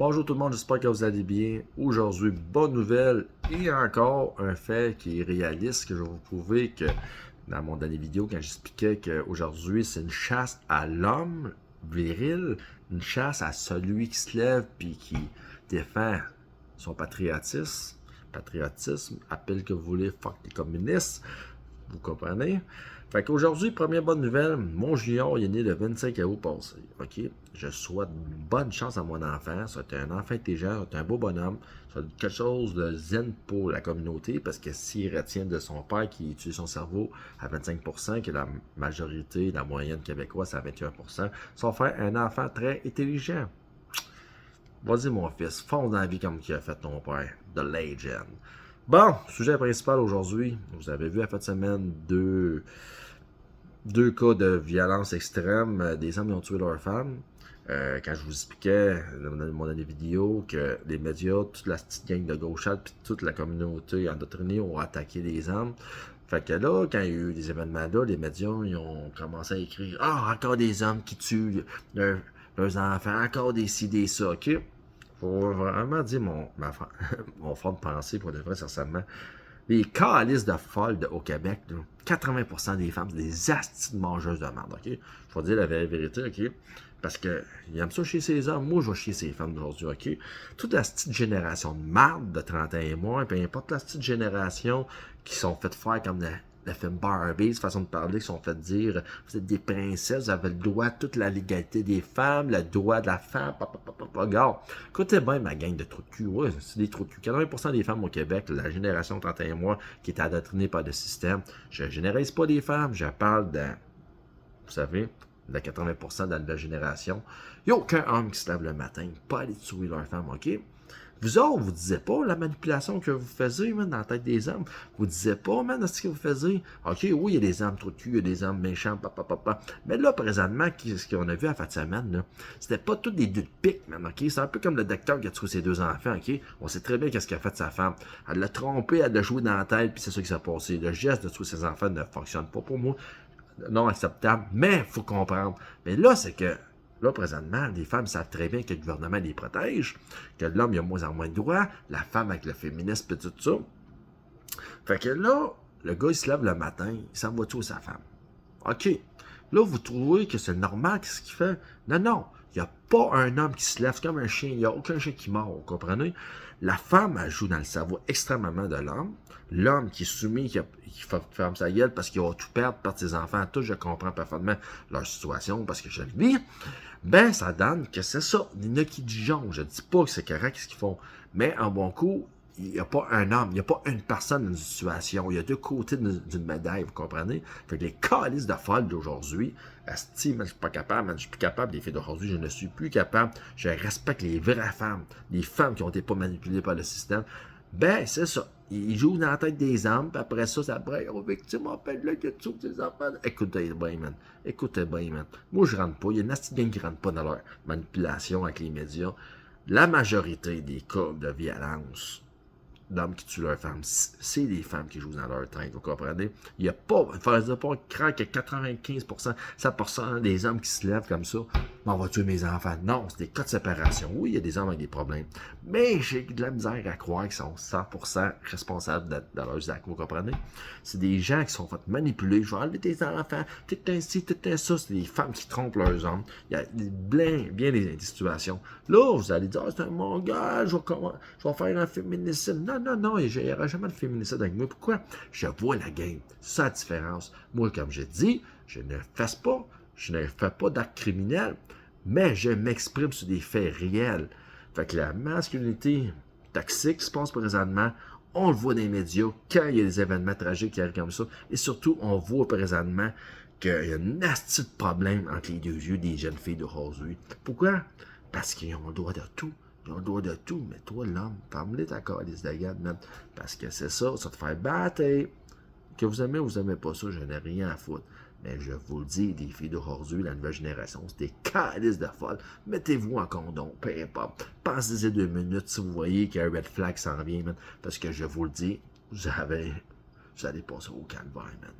Bonjour tout le monde, j'espère que vous allez bien. Aujourd'hui, bonne nouvelle et encore un fait qui est réaliste que je vais vous prouver que dans mon dernier vidéo quand j'expliquais qu'aujourd'hui c'est une chasse à l'homme viril, une chasse à celui qui se lève puis qui défend son patriotisme, appelle que vous voulez, fuck les communistes, vous comprenez? Fait qu'aujourd'hui, première bonne nouvelle, mon junior il est né le 25 août passé. OK? Je souhaite bonne chance à mon enfant. C'est un enfant intelligent, c'est un beau bonhomme. C'est quelque chose de zen pour la communauté parce que s'il retient de son père qui utilise son cerveau à 25%, que la majorité, la moyenne québécoise, c'est à 21%, ça va faire un enfant très intelligent. Vas-y mon fils, fonce dans la vie comme qui a fait ton père. The Legend. Bon, sujet principal aujourd'hui. Vous avez vu à fin de semaine deux cas de violence extrême. Des hommes qui ont tué leur femme. Quand je vous expliquais dans mon dernière vidéo que les médias, toute la petite gang de gauchades puis toute la communauté endoctrinée ont attaqué les hommes. Fait que là, quand il y a eu des événements là, les médias ils ont commencé à écrire « Ah, encore des hommes qui tuent leurs enfants, encore des ci, des ça, ok? » Faut vraiment dire mon fond de pensée pour de vrai, sincèrement. Les calices de folles au Québec, là, 80% des femmes, c'est des astis de mangeuses de merde, ok? Je vais dire la vérité, ok? Parce que ils aiment ça chez ces hommes, moi je vais chier ces femmes d'aujourd'hui, ok? Toute la petite génération de merde de 30 ans et moins, peu importe la petite génération qui sont faites faire comme le film Barbie, façon de parler, qui sont fait dire vous êtes des princesses, vous avez le droit à toute la légalité des femmes, le droit de la femme, regarde. Écoutez bien ma gang de trous de cul, ouais, c'est des trous de cul. 80% des femmes au Québec, la génération 31 mois qui est adoctrinée par le système, je généralise pas des femmes, je parle de, vous savez, de 80% de la nouvelle génération. Il n'y a aucun homme qui se lève le matin, pas aller tuer leur femme, ok? Vous autres, vous disiez pas la manipulation que vous faisiez, man, dans la tête des hommes. Vous disiez pas, man, ce que vous faisiez. OK, oui, il y a des hommes trop de cul, il y a des hommes méchants, papa. Mais là, présentement, ce qu'on a vu à fin de semaine, là, c'était pas tous des deux de pique, man, OK? C'est un peu comme le docteur qui a tué ses deux enfants, OK? On sait très bien qu'est-ce qu'a fait sa femme. Elle l'a trompé, elle l'a joué dans la tête, puis c'est ça qui s'est passé. Le geste de tuer ses enfants ne fonctionne pas pour moi. Non acceptable, mais il faut comprendre. Mais là, c'est que là, présentement, les femmes savent très bien que le gouvernement les protège, que l'homme il a moins en moins de droits, la femme avec le féminisme et tout ça. Fait que là, le gars, il se lève le matin, il s'en va tuer sa femme. OK. Là, vous trouvez que c'est normal ce qu'il fait? Non. Il n'y a pas un homme qui se lève, c'est comme un chien. Il n'y a aucun chien qui meurt, vous comprenez? La femme, elle joue dans le cerveau extrêmement de l'homme. L'homme qui est soumis, qui ferme sa gueule parce qu'il va tout perdre ses enfants, tout, je comprends parfaitement leur situation parce que je le vis. Ben, ça donne que c'est ça. Il y en a qui disjonctent. Je dis pas que c'est correct ce qu'ils font. Mais en bon coup, il n'y a pas un homme, il n'y a pas une personne dans une situation. Il y a deux côtés d'une médaille, vous comprenez? Fait que les calices de folles d'aujourd'hui, asti, man, je suis pas capable, man, je suis plus capable des filles d'aujourd'hui, je ne suis plus capable. Je respecte les vraies femmes, les femmes qui ont été pas manipulées par le système. Ben, c'est ça. Ils jouent dans la tête des hommes, puis après ça, ça braille. Oh, victime, appelle-le que tu tes enfants. Écoutez bien, man. Écoutez bien, man. Moi, je rentre pas. Il y a une astuce qui rentre pas dans leur manipulation avec les médias. La majorité des cas de violence d'hommes qui tuent leurs femmes, c'est des femmes qui jouent dans leur tête, vous comprenez? Il n'y a pas, il ne faudrait pas croire que 95%, 100% des hommes qui se lèvent comme ça, on va tuer mes enfants. Non, c'est des cas de séparation. Oui, il y a des hommes avec des problèmes, mais j'ai de la misère à croire qu'ils sont 100% responsables de leurs actes, vous comprenez? C'est des gens qui sont fait manipuler, je vais enlever tes enfants, tout ainsi, tout ça, c'est des femmes qui trompent leurs hommes. Il y a bien des situations. Là, vous allez dire, oh, c'est un mongol, je vais faire un féminicide. Non, il n'y aura jamais de féminicide avec moi. Pourquoi? Je vois la game. C'est ça la différence. Moi, comme je dis, je ne fais pas d'actes criminels, mais je m'exprime sur des faits réels. Fait que la masculinité toxique qui se passe présentement, on le voit dans les médias quand il y a des événements tragiques qui arrivent comme ça. Et surtout, on voit présentement qu'il y a un nasty de problème entre les deux yeux des jeunes filles d'aujourd'hui. Pourquoi? Parce qu'ils ont le droit de tout. Ils ont le droit de tout. Mais toi, l'homme, ferme-les ta calice de garde, man. Parce que c'est ça te fait battre. Que vous aimez ou vous aimez pas ça, je n'ai rien à foutre. Mais je vous le dis, les filles d'aujourd'hui, la nouvelle génération, c'est des calices de folles. Mettez-vous en condom, peu importe. Pensez-y 2 minutes si vous voyez qu'il y a un red flag s'en vient, man. Parce que je vous le dis, vous allez passer au calvaire, man.